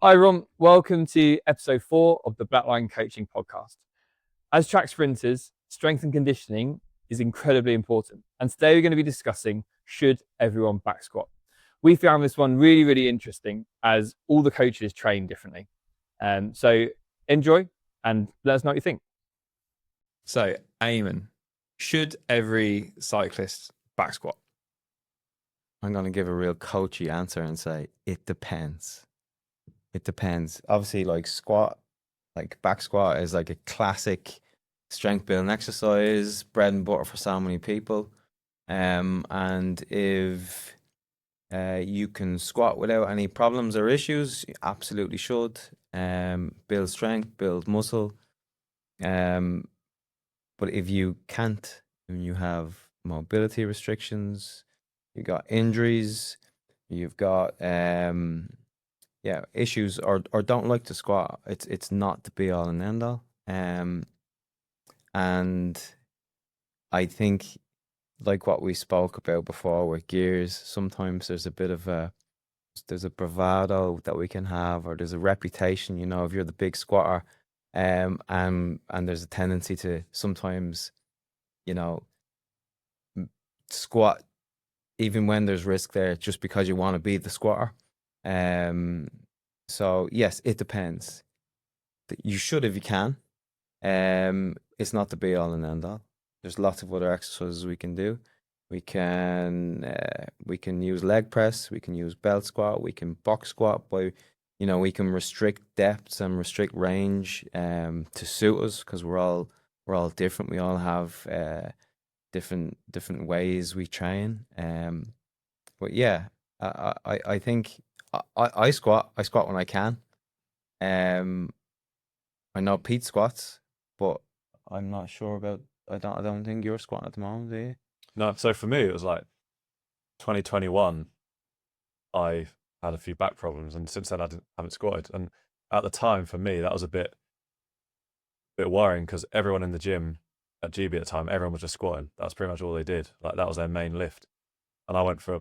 Hi, Ron. Welcome to episode 4 of the Blackline Coaching Podcast. As track sprinters, strength and conditioning is incredibly important. And today we're going to be discussing, should everyone back squat? We found this one really, really interesting as all the coaches train differently. So enjoy and let us know what you think. So, Eamon, should every cyclist back squat? I'm going to give a real coachy answer and say it depends. It depends. Obviously, like back squat is like a classic strength building exercise, bread and butter for so many people. And if you can squat without any problems or issues, you absolutely should. Build strength, build muscle. But if you can't, and you have mobility restrictions, you got injuries, you've got issues, or don't like to squat, it's not the be all and end all. And I think, like what we spoke about before with gears, sometimes there's a bit of there's a bravado that we can have, or there's a reputation, if you're the big squatter, and there's a tendency to sometimes, squat even when there's risk there, just because you want to be the squatter. So yes, it depends. You should if you can. It's not the be all and end all. There's lots of other exercises we can do. We can use leg press. We can use belt squat. We can box squat by, we can restrict depths and restrict range to suit us, because we're all different. We all have different ways we train. But yeah, I think I squat when I can. I know Pete squats, but I'm not sure about. I don't think you're squatting at the moment, do you? No, so for me it was like 2021. I had a few back problems, and since then I haven't squatted. And at the time, for me, that was a bit worrying, because everyone in the gym at GB at the time, everyone was just squatting. That's pretty much all they did. Like, that was their main lift. And I went for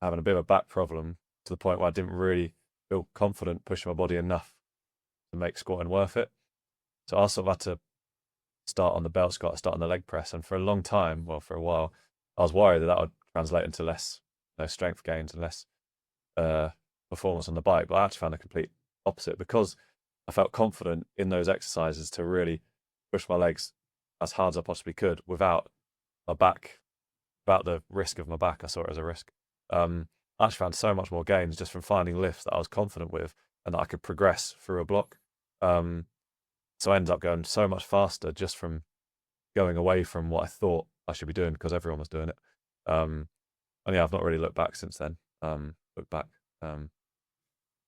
having a bit of a back problem to the point where I didn't really feel confident pushing my body enough to make squatting worth it. So I sort of had to start on the belt squat, start on the leg press, and for a long time, well, for a while, I was worried that would translate into less strength gains and less performance on the bike. But I actually found the complete opposite, because I felt confident in those exercises to really push my legs as hard as I possibly could without the risk of my back. I saw it as a risk. I actually found so much more gains just from finding lifts that I was confident with and that I could progress through a block. So I ended up going so much faster just from going away from what I thought I should be doing, because everyone was doing it. And yeah, I've not really looked back since then.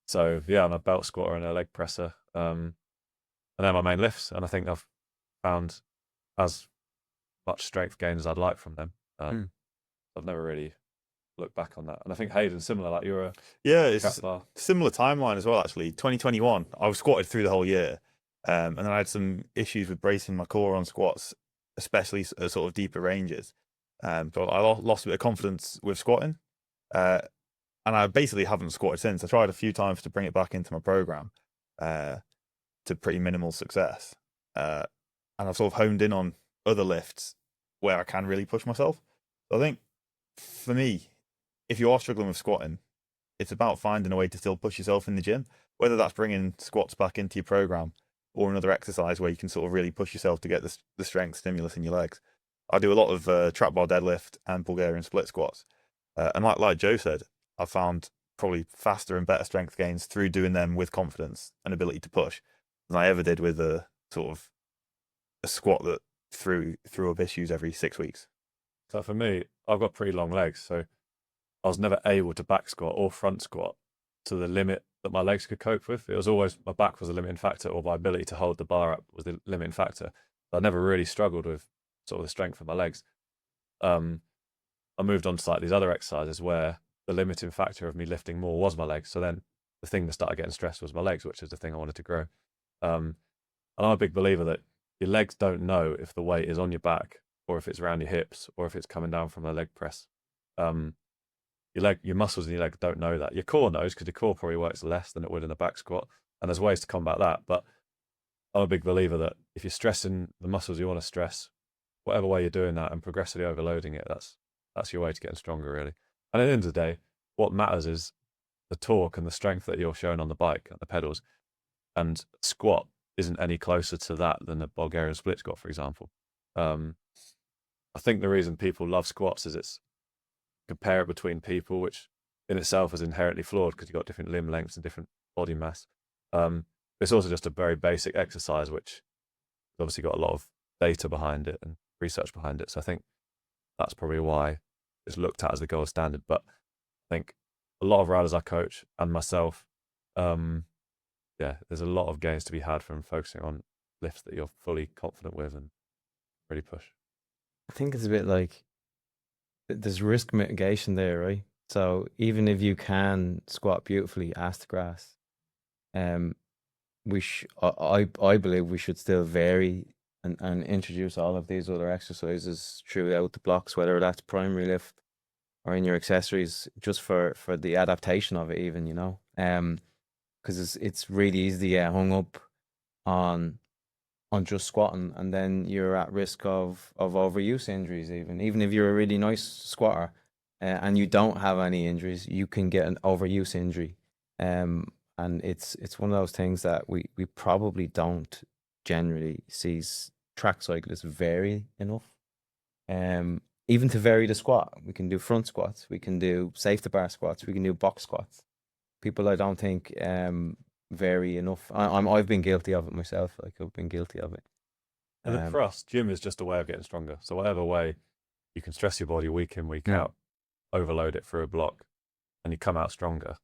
So yeah, I'm a belt squatter and a leg presser. And they're my main lifts. And I think I've found as much strength gain as I'd like from them. I've never really looked back on that. And I think Hayden, similar, like you're a it's similar timeline as well, actually. 2021, I was squatted through the whole year. And then I had some issues with bracing my core on squats, especially at sort of deeper ranges. So I lost a bit of confidence with squatting. And I basically haven't squatted since. I tried a few times to bring it back into my program to pretty minimal success. And I've sort of honed in on other lifts where I can really push myself. So I think, for me, if you are struggling with squatting, it's about finding a way to still push yourself in the gym, whether that's bringing squats back into your program or another exercise where you can sort of really push yourself to get the strength stimulus in your legs. I do a lot of trap bar deadlift and Bulgarian split squats. And like Joe said, I found probably faster and better strength gains through doing them with confidence and ability to push than I ever did with a sort of a squat that threw up issues every 6 weeks. So for me, I've got pretty long legs, so I was never able to back squat or front squat to the limit that my legs could cope with. It was always my back was the limiting factor, or my ability to hold the bar up was the limiting factor. I never really struggled with sort of the strength of my legs. I moved on to like these other exercises where the limiting factor of me lifting more was my legs. So then the thing that started getting stressed was my legs, which is the thing I wanted to grow. And I'm a big believer that your legs don't know if the weight is on your back or if it's around your hips or if it's coming down from a leg press. your muscles in your leg don't know that. Your core knows, because your core probably works less than it would in a back squat, and there's ways to combat that. But I'm a big believer that if you're stressing the muscles you want to stress, whatever way you're doing that and progressively overloading it, that's your way to getting stronger, really. And at the end of the day, what matters is the torque and the strength that you're showing on the bike and the pedals. And squat isn't any closer to that than a Bulgarian split squat, for example. I think the reason people love squats is it's compare it between people, which in itself is inherently flawed because you've got different limb lengths and different body mass. It's also just a very basic exercise, which has obviously got a lot of data behind it and research behind it. So I think that's probably why it's looked at as the gold standard. But I think a lot of riders I coach and myself, there's a lot of gains to be had from focusing on lifts that you're fully confident with and really push. I think it's a bit like there's risk mitigation there, right? So even if you can squat beautifully ass to grass, I believe we should still vary and introduce all of these other exercises throughout the blocks, whether that's primary lift or in your accessories, just for the adaptation of it, even, you know. Because it's really easy to get hung up on just squatting, and then you're at risk of overuse injuries. Even if you're a really nice squatter, and you don't have any injuries, you can get an overuse injury. And it's one of those things that we probably don't generally see track cyclists vary enough. Even to vary the squat, we can do front squats, we can do safety bar squats, we can do box squats. People, I don't think, vary enough. I've been guilty of it myself. Like, I've been guilty of it. And for us, gym is just a way of getting stronger. So whatever way you can stress your body week in, week out, overload it through a block, and you come out stronger.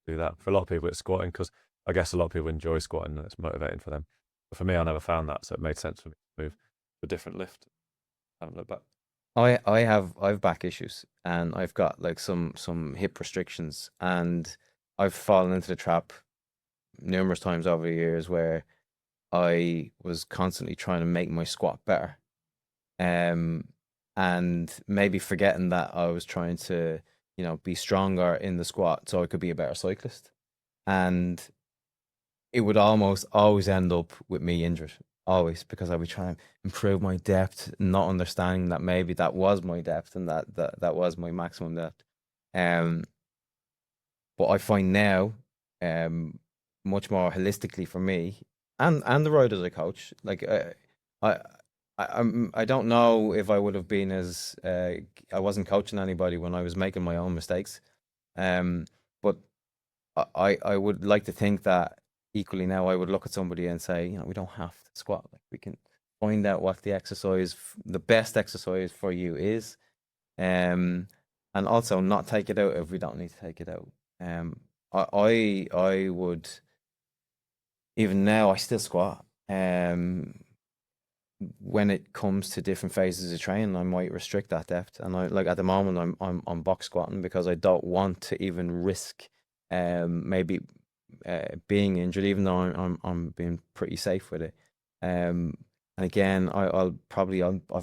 Do that. For a lot of people, it's squatting, because I guess a lot of people enjoy squatting and it's motivating for them. But for me, I never found that, so it made sense for me to move to a different lift. I haven't looked back. I have back issues, and I've got like some hip restrictions, and I've fallen into the trap numerous times over the years where I was constantly trying to make my squat better, and maybe forgetting that I was trying to, you know, be stronger in the squat so I could be a better cyclist, and it would almost always end up with me injured, always, because I would try and improve my depth, not understanding that maybe that was my depth and that was my maximum depth. But I find now, much more holistically for me and the riders I coach, like I don't know if I would have been as I wasn't coaching anybody when I was making my own mistakes, but I would like to think that equally now I would look at somebody and say, you know, we don't have to squat. Like, we can find out what the exercise, the best exercise for you is, and also not take it out if we don't need to take it out. I would, even now I still squat. When it comes to different phases of training, I might restrict that depth, and I, like, at the moment I'm box squatting because I don't want to even risk maybe being injured, even though I'm being pretty safe with it. And again, I've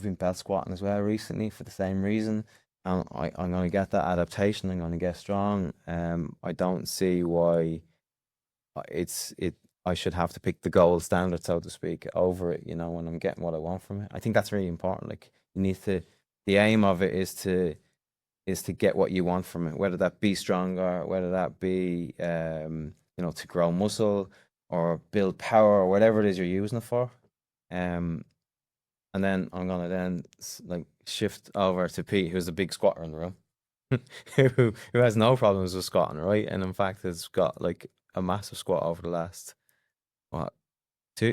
been belt squatting as well recently for the same reason. And I'm going to get that adaptation. I'm going to get strong. I don't see why I should have to pick the gold standard, so to speak, over it, you know, when I'm getting what I want from it. I think that's really important. Like, you need to, the aim of it is to get what you want from it, whether that be stronger, whether that be, you know, to grow muscle or build power or whatever it is you're using it for. And then I'm going to then like shift over to Pete, who's a big squatter in the room, who has no problems with squatting, right? And in fact, has got like a massive squat over the last, what,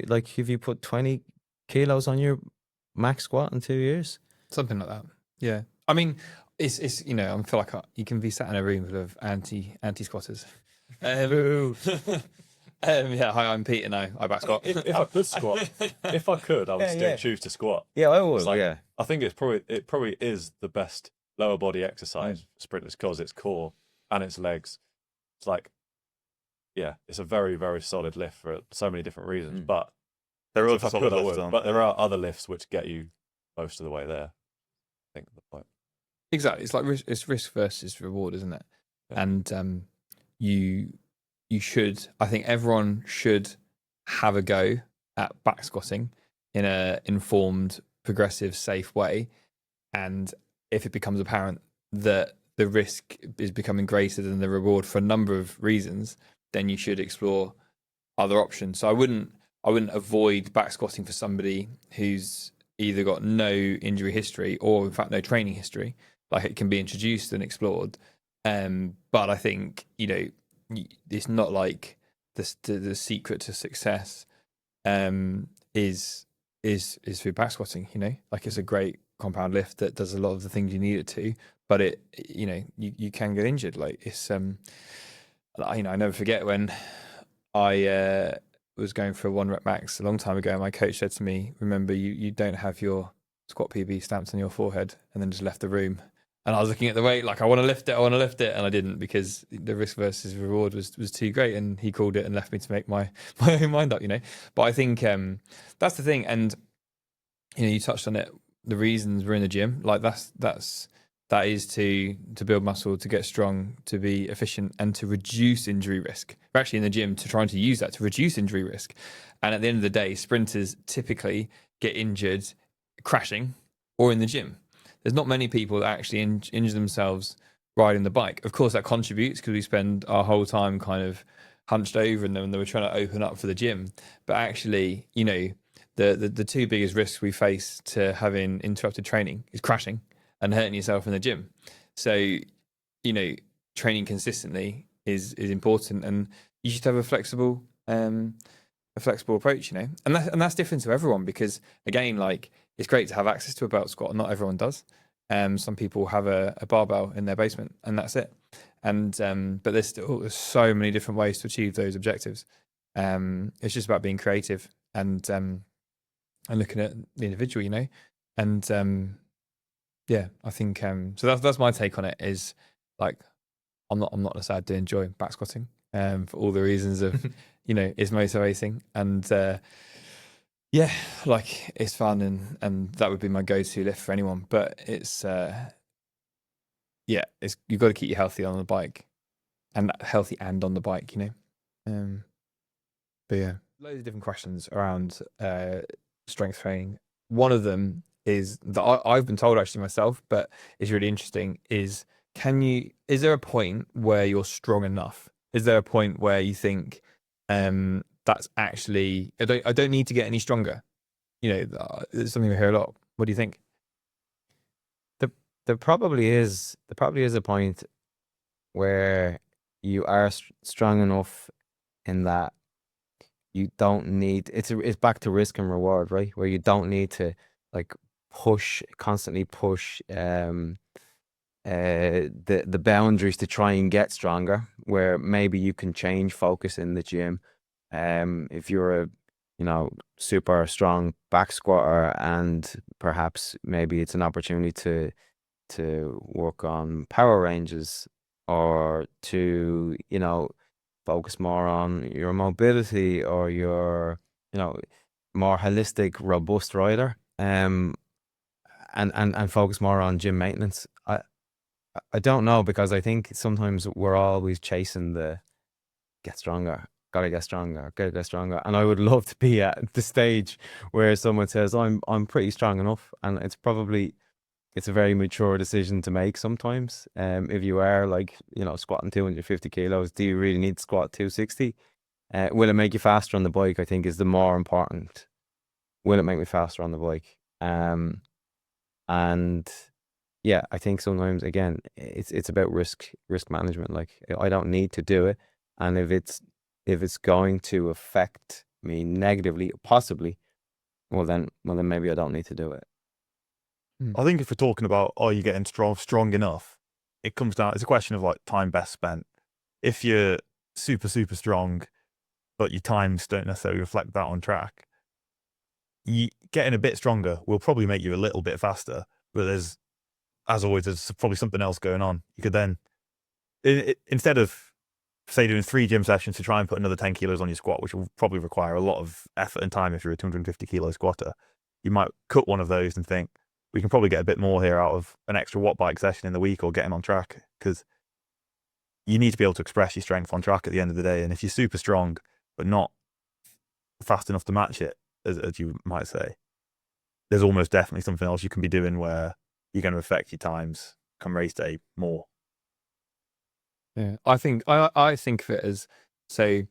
like, if you put 20 kilos on your max squat in 2 years, Something like that. Yeah. I mean, it's you know, I feel like you can be sat in a room full of anti squatters. Yeah, hi, I'm Peter now. I back squat. If I could squat, if I could, I would still choose to squat. Yeah, I would. Like, yeah, I think it probably is the best lower body exercise for sprinters, because it's core and it's legs. It's like, yeah, it's a very, very solid lift for so many different reasons. But They're all if I solid could, I lifts, would. aren't But they? there are other lifts which get you most of the way there, I think, the point. Exactly. It's like it's risk versus reward, isn't it? Yeah. And you should. I think everyone should have a go at back squatting in a informed, progressive, safe way. And if it becomes apparent that the risk is becoming greater than the reward for a number of reasons, then you should explore other options. So I wouldn't avoid back squatting for somebody who's either got no injury history or in fact no training history. Like, it can be introduced and explored. But I think, it's not like the secret to success is through back squatting. Like, it's a great compound lift that does a lot of the things you need it to, but you can get injured. Like, it's I never forget when I was going for a 1 rep max a long time ago. My coach said to me, "Remember, you don't have your squat PB stamped on your forehead," and then just left the room. And I was looking at the weight, like, I want to lift it, and I didn't, because the risk versus reward was too great. And he called it and left me to make my own mind up. But I think that's the thing. And you touched on it. The reasons we're in the gym, like, that is to build muscle, to get strong, to be efficient, and to reduce injury risk. We're actually in the gym to trying to use that to reduce injury risk. And at the end of the day, sprinters typically get injured crashing or in the gym. There's not many people that actually injure themselves riding the bike. Of course, that contributes because we spend our whole time kind of hunched over, and then we're trying to open up for the gym. But actually, the two biggest risks we face to having interrupted training is crashing and hurting yourself in the gym. So, training consistently is important, and you should have a flexible approach, and that's different to everyone, because, again, like, it's great to have access to a belt squat, and not everyone does. Some people have a barbell in their basement, and that's it. And but there's so many different ways to achieve those objectives. It's just about being creative and looking at the individual, and yeah, I think so. That's my take on it. Is, like, I'm not necessarily to enjoy back squatting for all the reasons of it's motivating, and yeah, like, it's fun, and that would be my go-to lift for anyone. But it's it's, you've got to keep you healthy on the bike, and healthy and on the bike, but yeah, loads of different questions around strength training. One of them is that I've been told, actually, myself, but it's really interesting, is there a point where you're strong enough? Is there a point where you think that's actually, I don't need to get any stronger? It's something we hear a lot. What do you think? There probably is a point where you are strong enough in that you don't need, it's back to risk and reward, right? Where you don't need to, like, constantly push the boundaries to try and get stronger, where maybe you can change focus in the gym. If you're a super strong back squatter, and perhaps maybe it's an opportunity to work on power ranges, or to focus more on your mobility, or your more holistic, robust rider, and focus more on gym maintenance. I don't know, because I think sometimes we're always chasing the get stronger, gotta get stronger, and I would love to be at the stage where someone says, I'm pretty strong enough. And it's a very mature decision to make sometimes. If you are, like, squatting 250 kilos, do you really need to squat 260? Will it make you faster on the bike, I think, is the more important. Will it make me faster on the bike? And yeah, I think sometimes, again, it's about risk management. Like, I don't need to do it, and if it's going to affect me negatively, possibly, well then maybe I don't need to do it. I think if we're talking about, are you getting strong enough, it comes down, it's a question of, like, time best spent. If you're super, super strong, but your times don't necessarily reflect that on track, getting a bit stronger will probably make you a little bit faster. But there's probably something else going on. You could then, instead of, say, doing 3 gym sessions to try and put another 10 kilos on your squat, which will probably require a lot of effort and time if you're a 250 kilo squatter, you might cut one of those and think, we can probably get a bit more here out of an extra watt bike session in the week or getting on track, because you need to be able to express your strength on track at the end of the day. And if you're super strong but not fast enough to match it, as you might say, there's almost definitely something else you can be doing where you're going to affect your times come race day more. Yeah, I think I think of it as, so,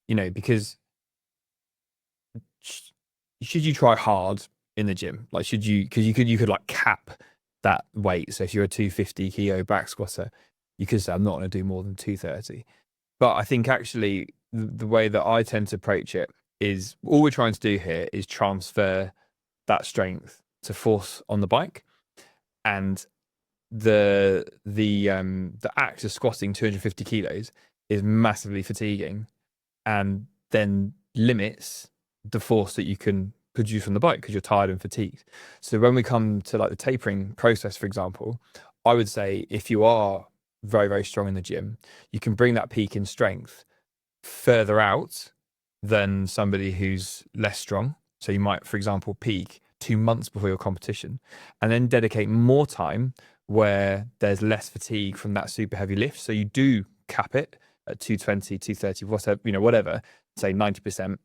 you know, because should you try hard in the gym? Like, should you, because you could like cap that weight. So if you're a 250 kilo back squatter, you could say, I'm not going to do more than 230. But I think actually the way that I tend to approach it is, all we're trying to do here is transfer that strength to force on the bike. And the act of squatting 250 kilos is massively fatiguing, and then limits the force that you can produce on the bike because you're tired and fatigued. So when we come to like the tapering process, for example, I would say if you are very, very strong in the gym, you can bring that peak in strength further out than somebody who's less strong. So you might, for example, peak 2 months before your competition, and then dedicate more time where there's less fatigue from that super heavy lift. So you do cap it at 220, 230, whatever, you know, whatever, say 90%.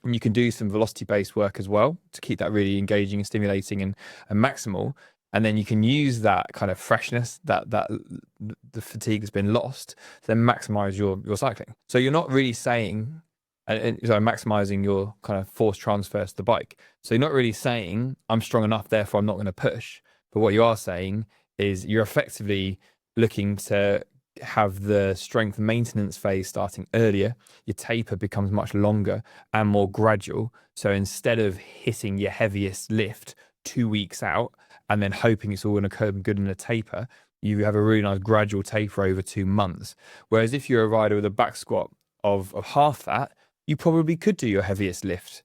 And you can do some velocity-based work as well to keep that really engaging and stimulating and maximal. And then you can use that kind of freshness, that the fatigue has been lost, to then maximize your cycling. So you're not really saying, so maximizing your kind of force transfers to the bike. So you're not really saying, I'm strong enough, therefore I'm not going to push. But what you are saying is you're effectively looking to have the strength maintenance phase starting earlier. Your taper becomes much longer and more gradual. So instead of hitting your heaviest lift 2 weeks out and then hoping it's all going to come good in a taper, you have a really nice gradual taper over 2 months. Whereas if you're a rider with a back squat of half that, you probably could do your heaviest lift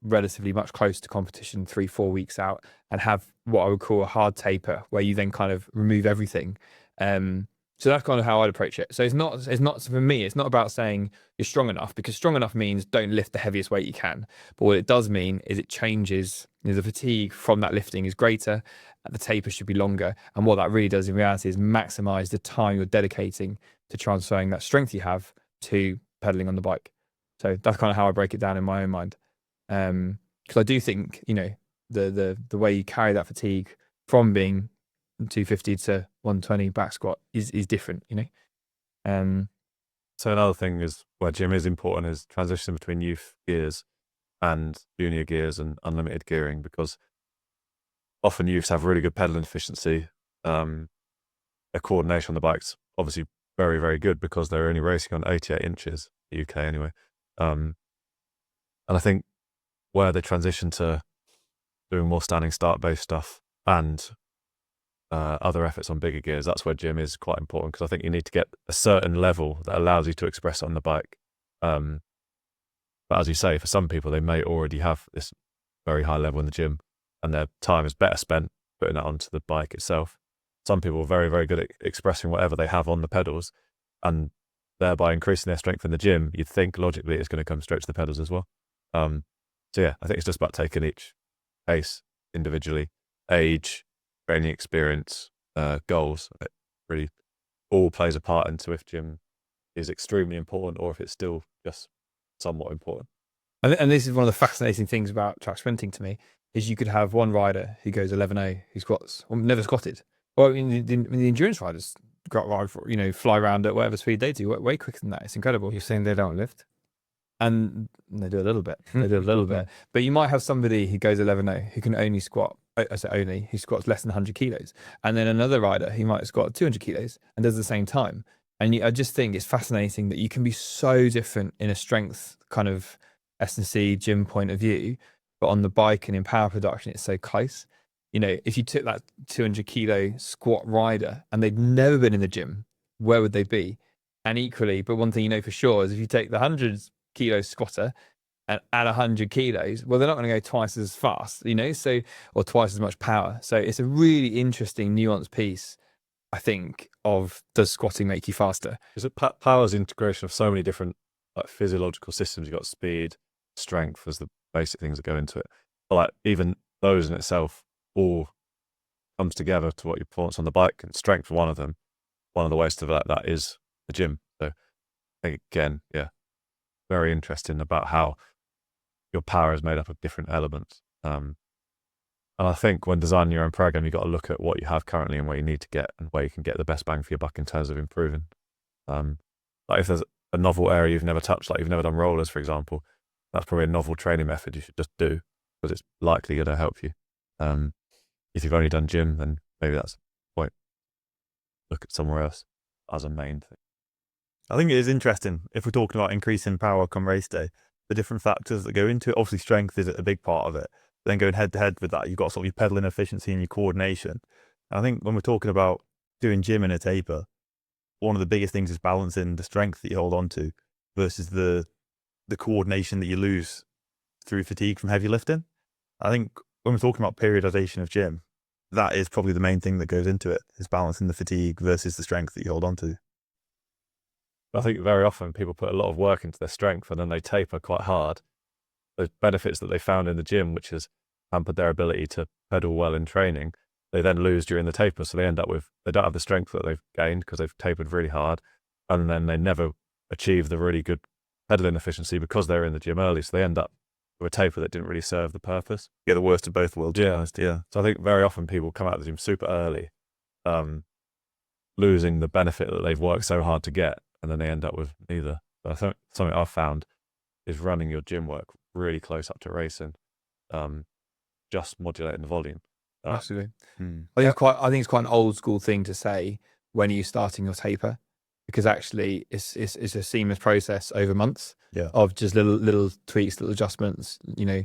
relatively much close to competition 3-4 weeks out, and have what I would call a hard taper, where you then kind of remove everything. So that's kind of how I'd approach it. So it's not for me, it's not about saying you're strong enough, because strong enough means don't lift the heaviest weight you can. But what it does mean is it changes, you know, the fatigue from that lifting is greater, and the taper should be longer. And what that really does in reality is maximize the time you're dedicating to transferring that strength you have to pedaling on the bike. So that's kind of how I break it down in my own mind. Because I do think, you know, the way you carry that fatigue from being 250 to 120 back squat is different, you know. So another thing is where gym is important is transition between youth gears and junior gears and unlimited gearing, because often youths have really good pedaling efficiency. Their coordination on the bike's obviously very, very good because they're only racing on 88 inches, UK anyway. And I think where they transition to doing more standing start based stuff and other efforts on bigger gears, that's where gym is quite important, because I think you need to get a certain level that allows you to express it on the bike. But as you say, for some people, they may already have this very high level in the gym and their time is better spent putting that onto the bike itself. Some people are very, very good at expressing whatever they have on the pedals, and thereby increasing their strength in the gym. You'd think logically it's going to come straight to the pedals as well. So yeah, I think it's just about taking each pace individually, age, training experience, goals. It really all plays a part into if gym is extremely important or if it's still just somewhat important. And this is one of the fascinating things about track sprinting to me, is you could have one rider who goes 11.0 who squats or never squatted. Or the endurance riders got, you know, fly around at whatever speed they do way quicker than that. It's incredible. You're saying they don't lift? And they do a little bit. They do a little bit. But you might have somebody who goes 11.0 who can only squat, I say only, who squats less than 100 kilos. And then another rider who might squat 200 kilos and does the same time. And I just think it's fascinating that you can be so different in a strength kind of S&C gym point of view, but on the bike and in power production, it's so close. You know, if you took that 200 kilo squat rider and they'd never been in the gym, where would they be? And equally, but one thing you know for sure is if you take the 100 kilo squatter and add 100 kilos, well, they're not going to go twice as fast, you know, so, or twice as much power. So it's a really interesting nuanced piece, I think, of does squatting make you faster? Because power's integration of so many different like physiological systems. You've got speed, strength as the basic things that go into it. But like even those in itself all comes together to what your performance on the bike, and strength one of them. One of the ways to that is the gym. So again, yeah, very interesting about how your power is made up of different elements. And I think when designing your own program, you've got to look at what you have currently and where you need to get and where you can get the best bang for your buck in terms of improving. Like if there's a novel area you've never touched, like you've never done rollers, for example, that's probably a novel training method you should just do because it's likely going to help you. If you've only done gym, then maybe that's the point. Look at somewhere else as a main thing. I think it is interesting if we're talking about increasing power come race day, the different factors that go into it. Obviously, strength is a big part of it. Then going head to head with that, you've got sort of your pedaling efficiency and your coordination. And I think when we're talking about doing gym in a taper, one of the biggest things is balancing the strength that you hold on to versus the coordination that you lose through fatigue from heavy lifting. I think when we're talking about periodization of gym, that is probably the main thing that goes into it, is balancing the fatigue versus the strength that you hold on to. I think very often people put a lot of work into their strength and then they taper quite hard. The benefits that they found in the gym, which has hampered their ability to pedal well in training, they then lose during the taper. So they end up with, they don't have the strength that they've gained because they've tapered really hard. And then they never achieve the really good pedaling efficiency because they're in the gym early. So they end up with a taper that didn't really serve the purpose. Get the worst of both worlds. Yeah. So I think very often people come out of the gym super early, losing the benefit that they've worked so hard to get, and then they end up with neither. So I think something I've found is running your gym work really close up to racing, just modulating the volume. Absolutely. Hmm. I think it's quite an old school thing to say when you're starting your taper, because actually it's a seamless process over months of just little tweaks, little adjustments, you know,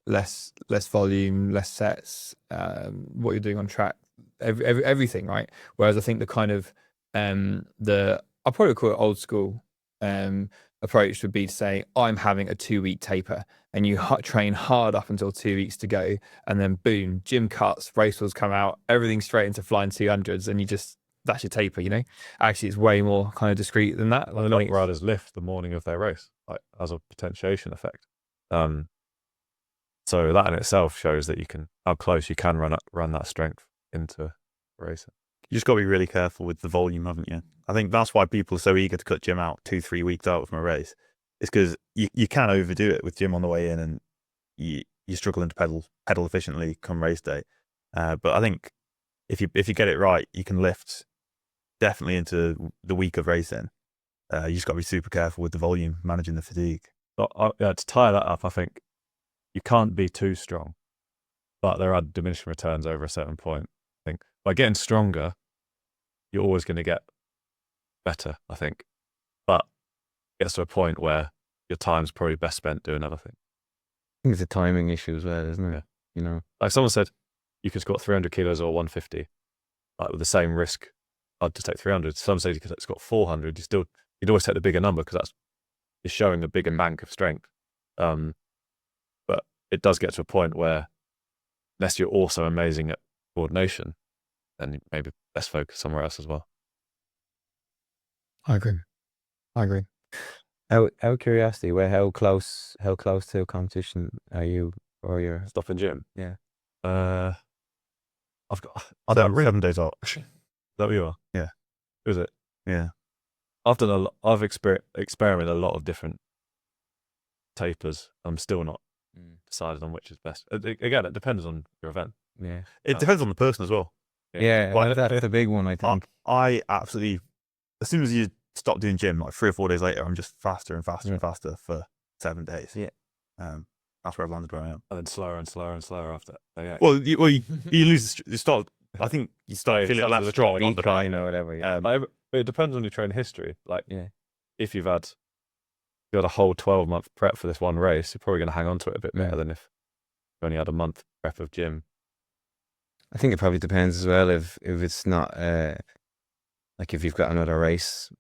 less volume, less sets, what you're doing on track, everything, right? Whereas I think the kind of I'll probably call it old school approach would be to say, I'm having a 2-week taper, and you train hard up until 2 weeks to go, and then boom, gym cuts, race wheels come out, everything straight into flying 200s, and that's your taper, you know? Actually, it's way more kind of discreet than that. A lot of riders lift the morning of their race, like as a potentiation effect. So that in itself shows that how close you can run that strength into racing. You just got to be really careful with the volume, haven't you? I think that's why people are so eager to cut gym out 2-3 weeks out from a race. It's because you can overdo it with gym on the way in, and you're struggling to pedal efficiently come race day. But I think if you get it right, you can lift definitely into the week of racing. You just got to be super careful with the volume, managing the fatigue. But to tie that up, I think you can't be too strong, but there are diminishing returns over a certain point. I think by getting stronger, you're always going to get better, I think. But it gets to a point where your time's probably best spent doing other things. I think it's a timing issue as well, isn't it? Yeah. You know, like someone said, you could squat 300 kilos or 150, like with the same risk. I'd just take 300. Some say you could squat 400. You'd always take the bigger number because you're showing the bigger bank of strength. But it does get to a point where, unless you're also amazing at coordination, then maybe let's focus somewhere else as well. I agree. out of curiosity, how close to competition are you or your Stopping gym? Yeah. I don't really have days out. Is that what you are? Yeah. Is it? Yeah. I've experimented a lot of different tapers. I'm still not decided on which is best. Again, it depends on your event. Yeah. It depends on the person as well. Yeah, Well, that's the big one, I think. I absolutely, as soon as you stop doing gym, like 3 or 4 days later, I'm just faster and faster and faster for 7 days. Yeah. That's where I've landed where I am. And then slower and slower and slower after. Yeah. Well, you lose. You start. I think you start feeling less strong on the decline or whatever. Yeah. But it depends on your training history. Like, Yeah. if you had a whole 12-month prep for this one race, you're probably going to hang on to it a bit better than if you only had a month prep of gym. I think it probably depends as well if it's not like if you've got another race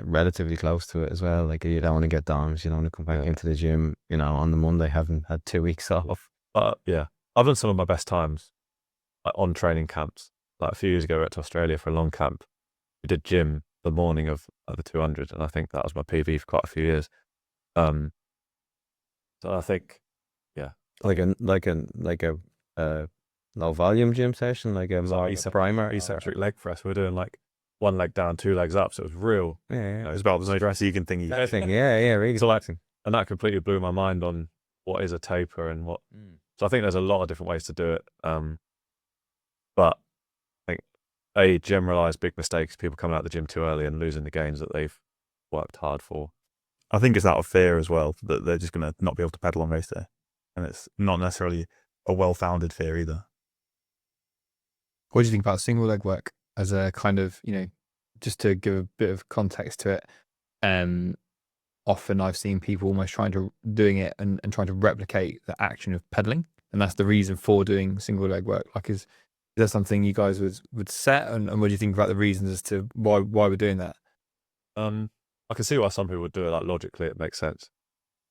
relatively close to it as well. Like you don't want to get DOMs, you don't want to come back into the gym, you know, on the Monday having had 2 weeks off. Yeah, I've done some of my best times like on training camps. Like a few years ago, we went to Australia for a long camp. We did gym the morning of the 200, and I think that was my PB for quite a few years. So I think, like a low volume gym session, like a It was like more primer. eccentric leg press. We were doing like one leg down, two legs up. So it was real. Yeah, It was about the stress Egan thingy. yeah, really. So like, and that completely blew my mind on what is a taper and what. So I think there's a lot of different ways to do it. But I think generalized big mistake is people coming out of the gym too early and losing the gains that they've worked hard for. I think it's out of fear as well that they're just going to not be able to pedal on race day. And it's not necessarily a well-founded fear either. What do you think about single leg work as a kind of, just to give a bit of context to it? Often I've seen people almost doing it and trying to replicate the action of pedaling. And that's the reason for doing single leg work. Like, is that something you guys would set? And what do you think about the reasons as to why we're doing that? I can see why some people would do it. Like logically, it makes sense.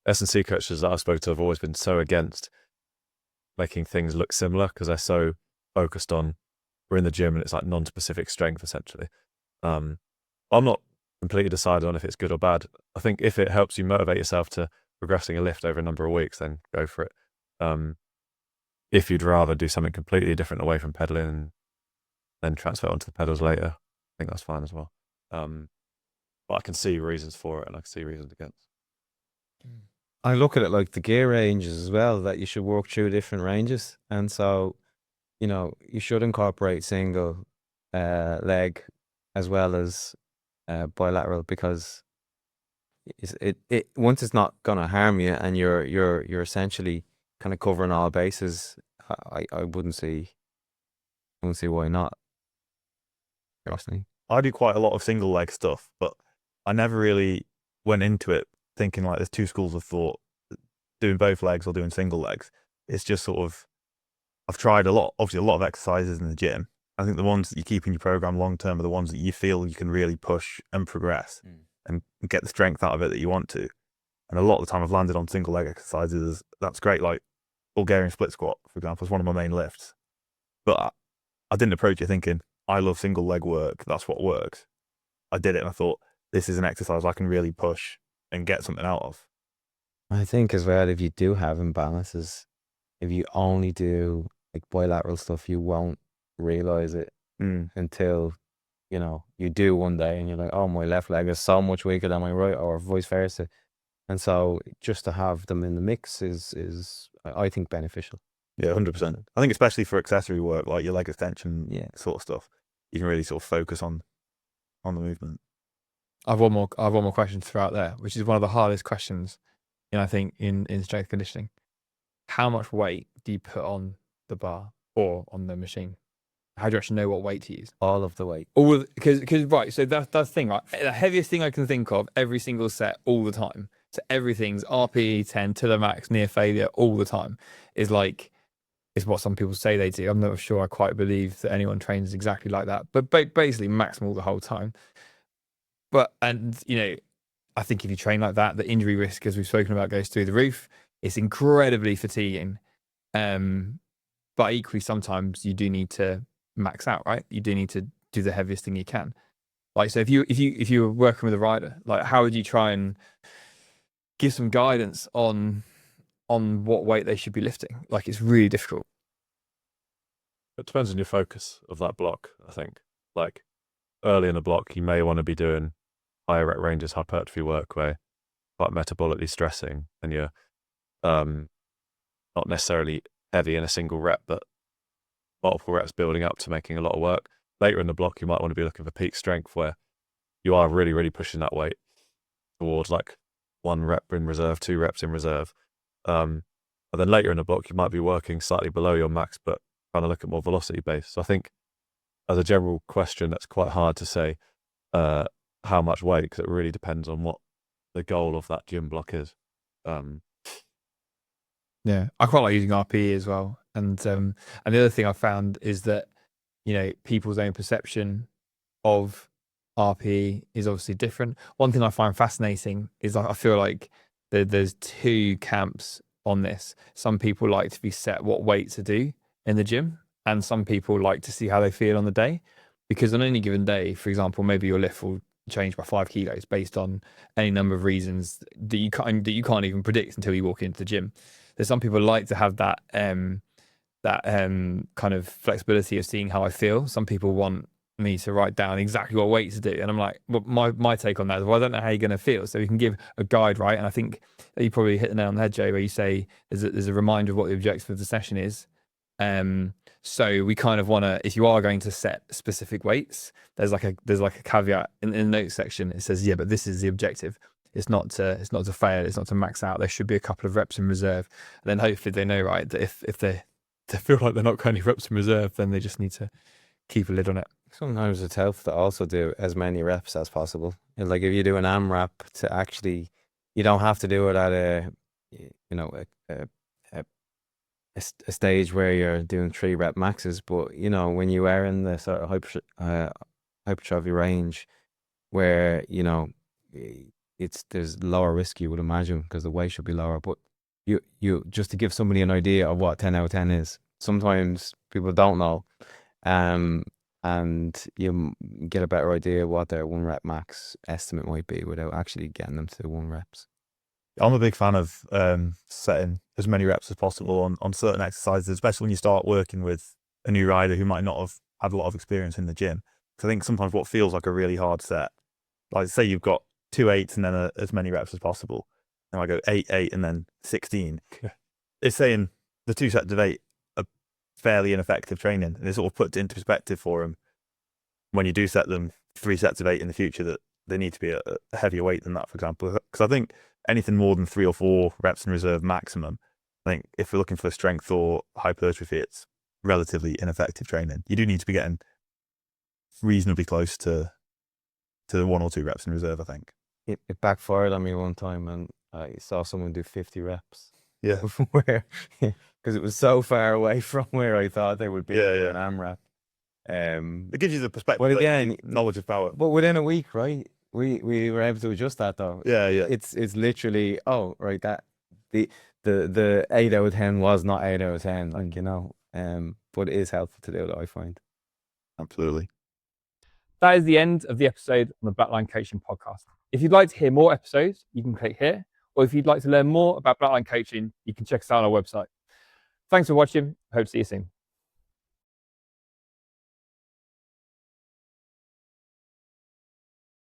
S&C coaches that I've spoken to have always been so against making things look similar because they're so focused on we're in the gym and it's like non-specific strength essentially. I'm not completely decided on if it's good or bad. I think if it helps you motivate yourself to progressing a lift over a number of weeks, then go for it. If you'd rather do something completely different away from pedaling and then transfer onto the pedals later, I think that's fine as well. But I can see reasons for it and I can see reasons against. I look at it like the gear ranges as well, that you should work through different ranges. And so, you should incorporate single leg as well as bilateral, because it once it's not going to harm you and you're essentially kind of covering all bases, I wouldn't see why not. Personally, I do quite a lot of single leg stuff, but I never really went into it thinking like there's two schools of thought, doing both legs or doing single legs. It's just sort of, I've tried obviously a lot of exercises in the gym. I think the ones that you keep in your program long term are the ones that you feel you can really push and progress and get the strength out of it that you want to. And a lot of the time I've landed on single leg exercises. That's great. Like Bulgarian split squat, for example, is one of my main lifts. But I didn't approach it thinking, I love single leg work. That's what works. I did it and I thought, this is an exercise I can really push and get something out of. I think as well, if you do have imbalances, if you only do like bilateral stuff, you won't realize it until you do one day and you're like, oh, my left leg is so much weaker than my right, or vice versa. And so just to have them in the mix is I think beneficial. Yeah, 100%. I think especially for accessory work like your leg extension sort of stuff, you can really sort of focus on the movement. I have one more question to throw out there, which is one of the hardest questions, I think in strength conditioning. How much weight do you put on the bar or on the machine? How do you actually know what weight to use? All of the weight. Because right, so that's the thing, right? The heaviest thing I can think of every single set, all the time. So everything's RPE 10 to the max, near failure, all the time. Is what some people say they do. I'm not sure I quite believe that anyone trains exactly like that, but basically maximal the whole time. But I think if you train like that, the injury risk, as we've spoken about, goes through the roof. It's incredibly fatiguing. But equally, sometimes you do need to max out, right? You do need to do the heaviest thing you can. Like, so if you were working with a rider, like, how would you try and give some guidance on what weight they should be lifting? Like, it's really difficult. It depends on your focus of that block, I think. Like, early in the block, you may want to be doing higher rep ranges, hypertrophy work where quite metabolically stressing and you're not necessarily heavy in a single rep, but multiple reps building up to making a lot of work. Later in the block, you might want to be looking for peak strength where you are really, really pushing that weight towards like 1 rep in reserve, 2 reps in reserve. And then later in the block, you might be working slightly below your max, but trying to look at more velocity based. So I think as a general question, that's quite hard to say how much weight, because it really depends on what the goal of that gym block is. Yeah, I quite like using RPE as well. And the other thing I found is that, people's own perception of RPE is obviously different. One thing I find fascinating is I feel like there's 2 camps on this. Some people like to be set what weight to do in the gym, and some people like to see how they feel on the day, because on any given day, for example, maybe your lift will change by 5 kilos based on any number of reasons that you can't even predict until you walk into the gym. There's some people like to have that kind of flexibility of seeing how I feel. Some people want me to write down exactly what weight to do, and I'm like, well, my take on that is, well, I don't know how you're going to feel, so you can give a guide, right? And I think that you probably hit the nail on the head, Jay, where you say there's a reminder of what the objective of the session is. So we kind of want to, if you are going to set specific weights, there's like a caveat in the notes section. It says, yeah, but this is the objective. It's not to fail. It's not to max out. There should be a couple of reps in reserve. And then hopefully they know, right, that if they feel like they're not got any reps in reserve, then they just need to keep a lid on it. Sometimes it's helpful to also do as many reps as possible. Like if you do an AMRAP, to actually, you don't have to do it at a stage where you're doing 3 rep maxes, but when you are in the sort of hypertrophy range, where there's lower risk, you would imagine, because the weight should be lower. But you just to give somebody an idea of what 10 out of 10 is. Sometimes people don't know, and you get a better idea what their 1 rep max estimate might be without actually getting them to 1 reps. I'm a big fan of setting as many reps as possible on certain exercises, especially when you start working with a new rider who might not have had a lot of experience in the gym. Because I think sometimes what feels like a really hard set, like say you've got 2 8s and then as many reps as possible, and I go 8 8 and then 16. It's saying the 2 sets of 8 are fairly ineffective training, and it sort of puts it into perspective for them when you do set them 3 sets of 8 in the future, that they need to be a heavier weight than that, for example. Because I think anything more than 3 or 4 reps in reserve maximum, I think if we're looking for strength or hypertrophy, it's relatively ineffective training. You do need to be getting reasonably close to 1 or 2 reps in reserve, I think. It backfired on me one time, and I saw someone do 50 reps. Yeah. Where, because it was so far away from where I thought they would be for an AMRAP. It gives you the perspective, But again, knowledge of power. But within a week, right? We were able to adjust that though. Yeah. It's literally, oh right, that the 8 out of 10 was not 8 out of 10, like but it is helpful to do that, I find. Absolutely. That is the end of the episode on the Blackline Coaching podcast. If you'd like to hear more episodes, you can click here. Or if you'd like to learn more about Blackline Coaching, you can check us out on our website. Thanks for watching. Hope to see you soon.